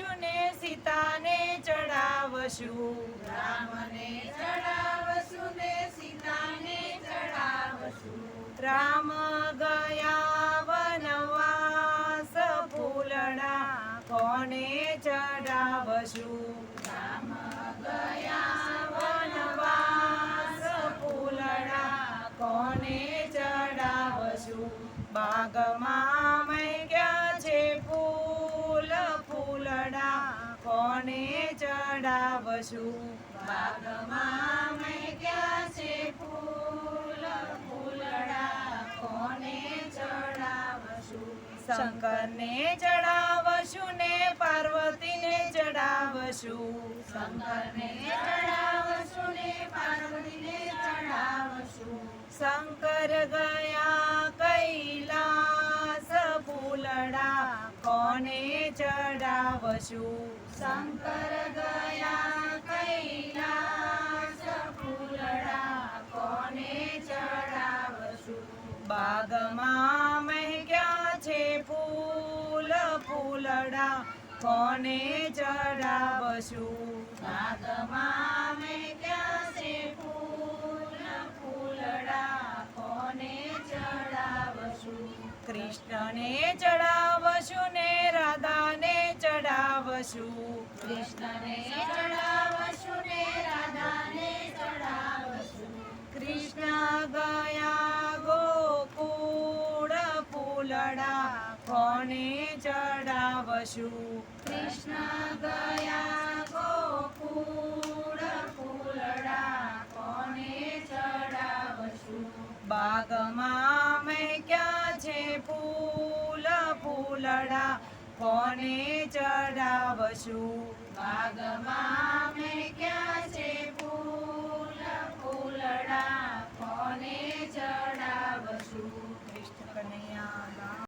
ચડાવશું ને સીતાને ચડાવશું. રામને ચડાવશું ને સીતાને ચડાવશું. રામ ગયા વનવાસ ફૂલડા કોને ચડાવશું. રામ ગયા વનવાસ ફૂલડા કોને ચડાવશું. બાગમાં મૈગ્યા છે ફૂલ ફૂલડા કોને ચડાવશું. બાગમાં મૈગ્યા છે ફૂલ ફૂલડા કોને ચડાવશું. શંકરને ચડાવશું ને પાર્વતીને ચડાવશું. શંકરને ચડાવશું ને પાર્વતીને ચડાવશું. શંકર ગયા કૈલાસ ફૂલડા કોને ચડાવશું. શંકર ગયા કૈલાસ ફૂલડા કોને ચડાવશું. બાગમાં મહેક્યા છે ફૂલ ફૂલડા કોને ચડાવશું. બાગમાં મહેક્યા છે ફૂલ ફૂલડા કોને ચડાવશું. કૃષ્ણને ચડાવશું ને રાધાને ચડાવશું. કૃષ્ણને ચડાવશું ને રાધાને ચડાવશું. કૃષ્ણ ગયા ગોકુળ ફૂલડા કોને ચડાવશું. કૃષ્ણ ગયા ગોકુળ ફૂલડા કોને ચડાવશું. બાગમાં મહેક્યા છે ફૂલ ફૂલડા કોને ચડાવશું. બાગમાં મહેક્યા છે